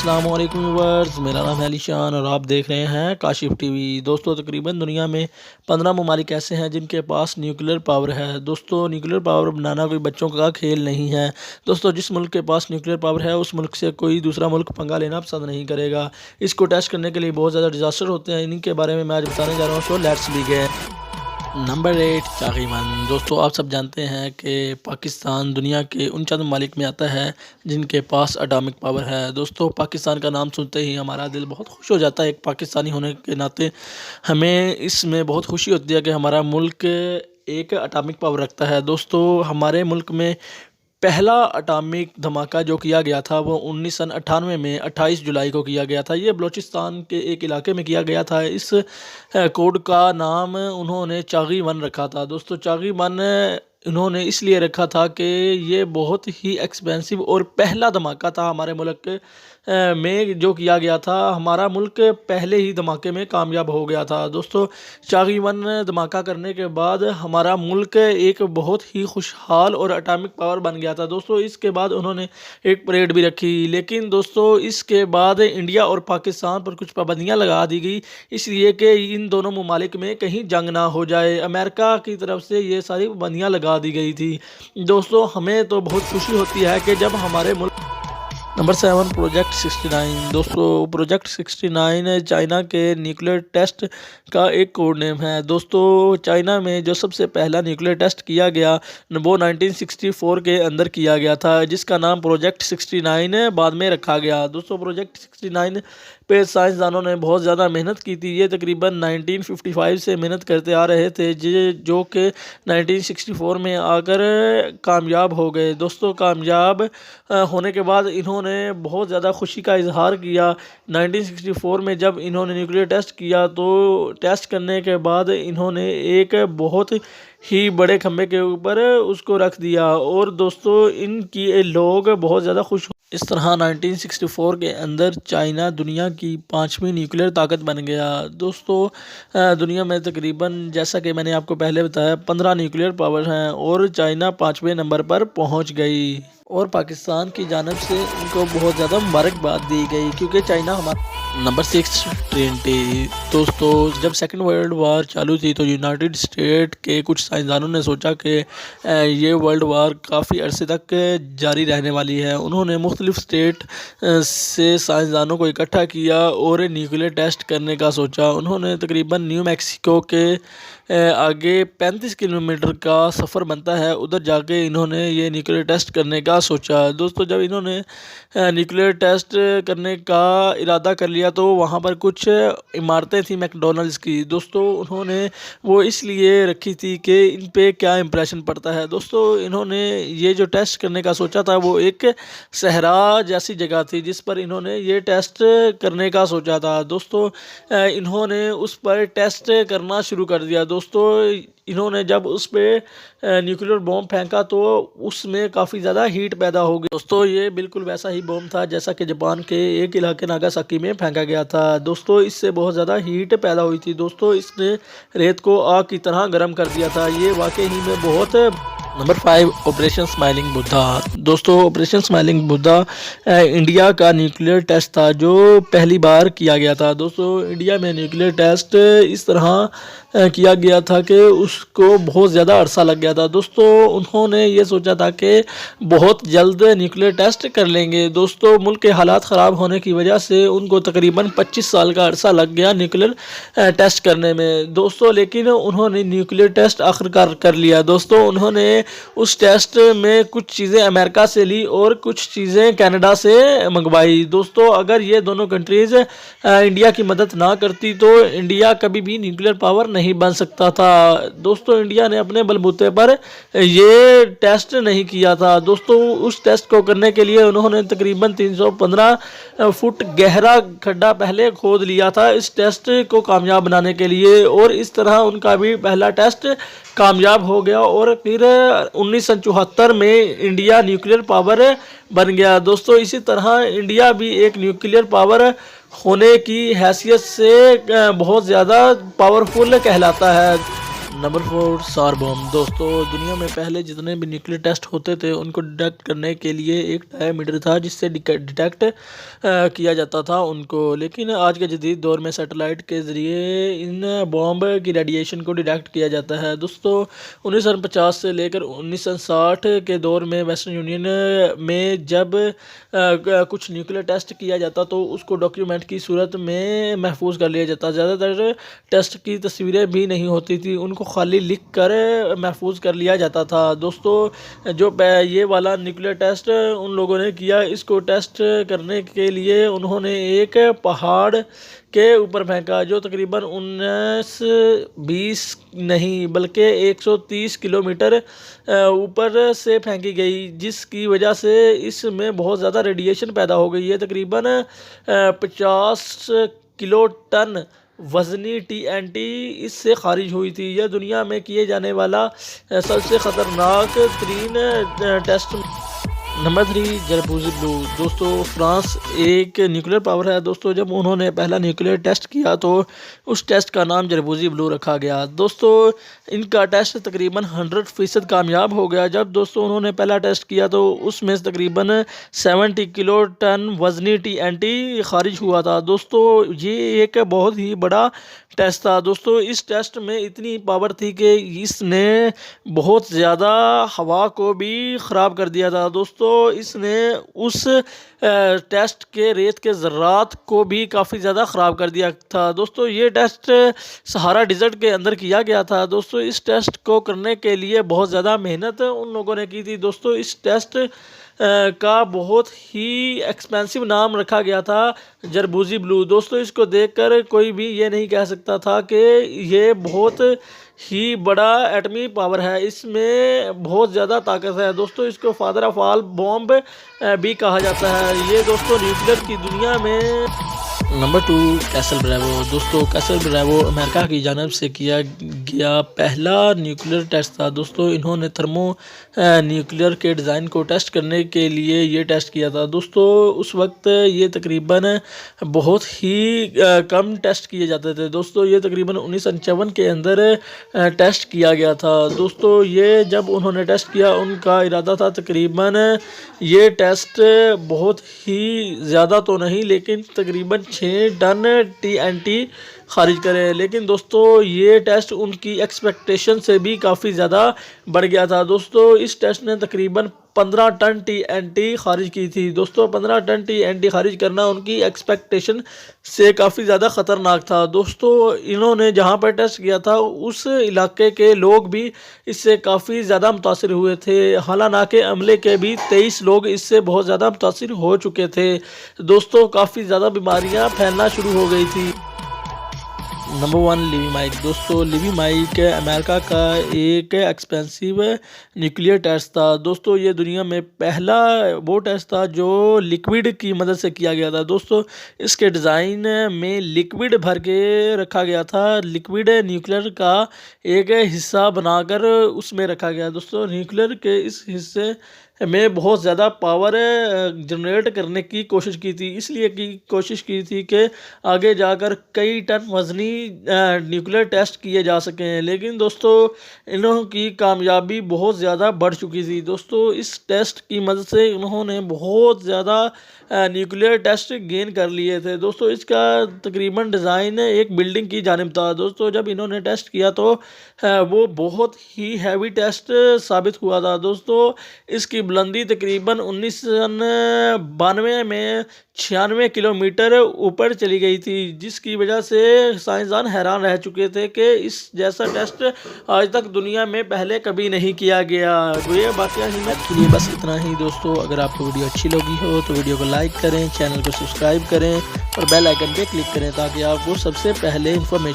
अस्सलाम वालेकुम व्यूअर्स, मेरा नाम है अलीशान और आप देख रहे हैं काशिफ टीवी। दोस्तों, तकरीबन दुनिया में 15 ममालिक ऐसे हैं जिनके पास न्यूक्लियर पावर है। दोस्तों, न्यूक्लियर पावर बनाना कोई बच्चों का खेल नहीं है। दोस्तों, जिस मुल्क के पास न्यूक्लियर पावर है उस मुल्क से कोई दूसरा मुल्क पंगा लेना पसंद नहीं करेगा। इसको टेस्ट करने के लिए बहुत ज़्यादा डिजास्टर होते हैं। इनके बारे में मैं आज बताने जा रहा हूँ, सो लेट्स बिगिन। नंबर 8, चागीवन। दोस्तों, आप सब जानते हैं कि पाकिस्तान दुनिया के उन चंद ममालिक में आता है जिनके पास एटॉमिक पावर है। दोस्तों, पाकिस्तान का नाम सुनते ही हमारा दिल बहुत खुश हो जाता है। एक पाकिस्तानी होने के नाते हमें इसमें बहुत खुशी होती है कि हमारा मुल्क एक एटॉमिक पावर रखता है। दोस्तों, हमारे मुल्क में पहला एटॉमिक धमाका जो किया गया था वो 1998 में 28 जुलाई को किया गया था। ये बलूचिस्तान के एक इलाके में किया गया था। इस कोड का नाम उन्होंने चागीवन रखा था। दोस्तों, चागीवन इन्होंने इसलिए रखा था कि ये बहुत ही एक्सपेंसिव और पहला धमाका था हमारे मुल्क में जो किया गया था। हमारा मुल्क पहले ही धमाके में कामयाब हो गया था। दोस्तों, चागीवन धमाका करने के बाद हमारा मुल्क एक बहुत ही खुशहाल और एटॉमिक पावर बन गया था। दोस्तों, इसके बाद उन्होंने एक परेड भी रखी, लेकिन दोस्तों इसके बाद इंडिया और पाकिस्तान पर कुछ पाबंदियां लगा दी गई, इसलिए कि इन दोनों ममालिक में कहीं जंग ना हो जाए। अमेरिका की तरफ से ये सारी पाबंदियां लगा दी गई थी। दोस्तों, हमें तो बहुत खुशी होती है कि जब हमारे मुल्क। Number 7, project 69। दोस्तों, प्रोजेक्ट 69 चाइना के न्यूक्लियर टेस्ट का एक कोड नेम है। दोस्तों, चाइना में जो सबसे पहला न्यूक्लियर टेस्ट किया गया वो 1964 के अंदर किया गया था, जिसका नाम प्रोजेक्ट 69 बाद में रखा गया। दोस्तों, प्रोजेक्ट 69 पे साइंसदानों ने बहुत ज़्यादा मेहनत की थी। ये तकरीबन 1955 से मेहनत करते आ रहे थे, जो कि 1964 में आकर कामयाब हो गए। दोस्तों, कामयाब होने के बाद इन्होंने बहुत ज़्यादा खुशी का इजहार किया। 1964 में जब इन्होंने न्यूक्लियर टेस्ट किया तो टेस्ट करने के बाद इन्होंने एक बहुत ही बड़े खंभे के ऊपर उसको रख दिया और दोस्तों इनकी लोग बहुत ज़्यादा खुश। इस तरह 1964 के अंदर चाइना दुनिया की 5वीं न्यूक्लियर ताकत बन गया। दोस्तों, दुनिया में तकरीबन, जैसा कि मैंने आपको पहले बताया, 15 न्यूक्लियर पावर हैं और चाइना 5वें नंबर पर पहुंच गई और पाकिस्तान की जानिब से इनको बहुत ज़्यादा मुबारकबाद दी गई, क्योंकि चाइना हमारा। Number 6, Trinity. दोस्तों, जब सेकेंड वर्ल्ड वार चालू थी तो यूनाइटेड स्टेट के कुछ साइंसदानों ने सोचा कि ये वर्ल्ड वार काफ़ी अरसे तक जारी रहने वाली है। उन्होंने मुख्तलिफ स्टेट से साइंसदानों को इकट्ठा किया और न्यूक्लियर टेस्ट करने का सोचा। उन्होंने तकरीबन न्यू मैक्सिको के आगे 35 किलोमीटर का सफ़र बनता है, उधर जाके इन्होंने ये न्यूक्लियर टेस्ट करने का सोचा। दोस्तों, जब इन्होंने न्यूक्लियर टेस्ट करने का इरादा कर लिया तो वहाँ पर कुछ इमारतें थी मैकडॉनल्ड्स की। दोस्तों, उन्होंने वो इसलिए रखी थी कि इन पे क्या इम्प्रेशन पड़ता है। दोस्तों, इन्होंने ये जो टेस्ट करने का सोचा था वो एक सहरा जैसी जगह थी जिस पर इन्होंने ये टेस्ट करने का सोचा था। दोस्तों, इन्होंने उस पर टेस्ट करना शुरू कर दिया। दोस्तों, इन्होंने जब उस पर न्यूक्लियर बॉम्ब फेंका तो उसमें काफ़ी ज़्यादा हीट पैदा हो गई। दोस्तों, ये बिल्कुल वैसा ही बॉम्ब था जैसा कि जापान के एक इलाके नागासाकी में फेंका गया था। दोस्तों, इससे बहुत ज़्यादा हीट पैदा हुई थी। दोस्तों, इसने रेत को आग की तरह गर्म कर दिया था। ये वाकई ही में बहुत। Number 5, operation smiling Buddha. दोस्तों, ऑपरेशन स्माइलिंग बुद्धा इंडिया का न्यूक्लियर टेस्ट था जो पहली बार किया गया था। दोस्तों, इंडिया में न्यूक्लियर टेस्ट इस तरह किया गया था कि उसको बहुत ज़्यादा अरसा लग गया था। दोस्तों, उन्होंने ये सोचा था कि बहुत जल्द न्यूक्लियर टेस्ट कर लेंगे। दोस्तों, मुल्क के हालात ख़राब होने की वजह से उनको तकरीबन 25 साल का अरसा लग गया न्यूक्लियर टेस्ट करने में। दोस्तों, लेकिन उन्होंने न्यूक्लियर टेस्ट आखिरकार कर लिया। दोस्तों, उन्होंने उस टेस्ट में कुछ चीज़ें अमेरिका से ली और कुछ चीज़ें कनाडा से मंगवाई। दोस्तों, अगर ये दोनों कंट्रीज़ इंडिया की मदद ना करती तो इंडिया कभी भी न्यूक्लियर पावर नहीं बन सकता था। दोस्तों, इंडिया ने अपने बलबूते पर ये टेस्ट नहीं किया था। दोस्तों, उस टेस्ट को करने के लिए उन्होंने तकरीबन 315 फुट गहरा खड्डा पहले खोद लिया था इस टेस्ट को कामयाब बनाने के लिए, और इस तरह उनका भी पहला टेस्ट कामयाब हो गया और फिर 1974 में इंडिया न्यूक्लियर पावर बन गया। दोस्तों, इसी तरह इंडिया भी एक न्यूक्लियर पावर होने की हैसियत से बहुत ज़्यादा पावरफुल कहलाता है। नंबर 4 सार बम। दोस्तों दुनिया में पहले जितने भी न्यूक्लियर टेस्ट होते थे उनको डिटेक्ट करने के लिए एक डायमीटर था जिससे डिटेक्ट किया जाता था उनको, लेकिन आज के जदीद दौर में सैटेलाइट के ज़रिए इन बॉम्ब की रेडिएशन को डिटेक्ट किया जाता है। दोस्तों 1950 से लेकर 1960 के दौर में वेस्टर्न यूनियन में जब कुछ न्यूक्लियर टेस्ट किया जाता तो उसको डॉक्यूमेंट की सूरत में महफूज कर लिया जाता। ज़्यादातर टेस्ट की तस्वीरें भी नहीं होती थी, उनको खाली लिख कर महफूज कर लिया जाता था। दोस्तों जो ये वाला न्यूक्लियर टेस्ट उन लोगों ने किया, इसको टेस्ट करने के लिए उन्होंने एक पहाड़ के ऊपर फेंका जो तकरीबन 19-20 नहीं बल्कि 130 किलोमीटर ऊपर से फेंकी गई, जिसकी वजह से इसमें बहुत ज़्यादा रेडिएशन पैदा हो गई है। तकरीबन 50 किलो टन वज़नी TNT इससे खारिज हुई थी। यह दुनिया में किए जाने वाला सबसे ख़तरनाक तरीन टेस्ट। Number 3 Gerboise Bleue. दोस्तों फ्रांस एक न्यूक्लियर पावर है। दोस्तों जब उन्होंने पहला न्यूक्लियर टेस्ट किया तो उस टेस्ट का नाम जरबूजी ब्लू रखा गया। दोस्तों इनका टेस्ट तकरीबन 100% कामयाब हो गया। जब दोस्तों उन्होंने पहला टेस्ट किया तो उसमें तकरीबन 70 किलो टन वज़नी TNT खारिज हुआ था। दोस्तों ये एक बहुत ही बड़ा टेस्ट था। दोस्तों इस टेस्ट में इतनी पावर थी कि इसने बहुत ज़्यादा हवा को भी ख़राब कर दिया था। दोस्तों इसने उस टेस्ट के रेत के ज़र्रात को भी काफ़ी ज़्यादा ख़राब कर दिया था। दोस्तों ये टेस्ट सहारा डिज़र्ट के अंदर किया गया था। दोस्तों इस टेस्ट को करने के लिए बहुत ज़्यादा मेहनत उन लोगों ने की थी। दोस्तों इस टेस्ट का बहुत ही एक्सपेंसिव नाम रखा गया था जरबूजी ब्लू। दोस्तों इसको देखकर कोई भी ये नहीं कह सकता था कि ये बहुत ही बड़ा एटमी पावर है, इसमें बहुत ज़्यादा ताकत है। दोस्तों इसको फादर ऑफ ऑल बॉम्ब भी कहा जाता है। ये दोस्तों न्यूक्लियर की दुनिया में। Number 2 castle bravo. दोस्तों कैसल ब्रेवो अमेरिका की जानब से किया गया पहला न्यूक्लियर टेस्ट था। दोस्तों इन्होंने थर्मो न्यूक्लियर के डिज़ाइन को टेस्ट करने के लिए ये टेस्ट किया था। दोस्तों उस वक्त ये तकरीबन बहुत ही कम टेस्ट किए जाते थे। दोस्तों ये तकरीबन 1957 के अंदर टेस्ट किया गया था। दोस्तों ये जब उन्होंने टेस्ट किया उनका इरादा था तकरीबन ये टेस्ट बहुत ही ज़्यादा तो नहीं लेकिन तकरीबन 6 टन TNT खारिज करे, लेकिन दोस्तों ये टेस्ट उनकी एक्सपेक्टेशन से भी काफ़ी ज़्यादा बढ़ गया था। दोस्तों इस टेस्ट ने तकरीबन 15 टन TNT खारिज की थी। दोस्तों 15 टन TNT खारिज करना उनकी एक्सपेक्टेशन से काफ़ी ज़्यादा ख़तरनाक था। दोस्तों इन्होंने जहाँ पर टेस्ट किया था उस इलाके के लोग भी इससे काफ़ी ज़्यादा मुतासिर हुए थे। हालांकि अमले के भी 23 लोग इससे बहुत ज़्यादा मुतासिर हो चुके थे। दोस्तों काफ़ी ज़्यादा बीमारियाँ फैलना शुरू हो गई थी। Number 1 Ivy Mike. दोस्तों लिवी माइक अमेरिका का एक एक्सपेंसिव न्यूक्लियर टेस्ट था। दोस्तों ये दुनिया में पहला वो टेस्ट था जो लिक्विड की मदद से किया गया था। दोस्तों इसके डिज़ाइन में लिक्विड भर के रखा गया था, लिक्विड न्यूक्लियर का एक हिस्सा बनाकर उसमें रखा गया। दोस्तों न्यूक्लियर के इस हिस्से में बहुत ज़्यादा पावर जनरेट करने की कोशिश की थी, इसलिए कोशिश की थी कि आगे जाकर कई टन वज़नी न्यूक्लियर टेस्ट किए जा सकें, लेकिन दोस्तों इन्हों की कामयाबी बहुत ज़्यादा बढ़ चुकी थी। दोस्तों इस टेस्ट की मदद से इन्होंने बहुत ज़्यादा न्यूक्लियर टेस्ट गेन कर लिए थे। दोस्तों इसका तकरीबन डिज़ाइन एक बिल्डिंग की जानिब था। दोस्तों जब इन्होंने टेस्ट किया तो वो बहुत ही हैवी टेस्ट साबित हुआ था। दोस्तों इसकी बुलंदी तकरीबन 1992 में 96 किलोमीटर ऊपर चली गई थी, जिसकी वजह से साइंसदान हैरान रह चुके थे कि इस जैसा टेस्ट आज तक दुनिया में पहले कभी नहीं किया गया। तो ये बातें ही बस इतना ही। दोस्तों अगर आपको वीडियो अच्छी लगी हो तो वीडियो को लाइक करें, चैनल को सब्सक्राइब करें और बेल आइकन पे क्लिक करें ताकि आपको सबसे पहले इन्फॉर्मेशन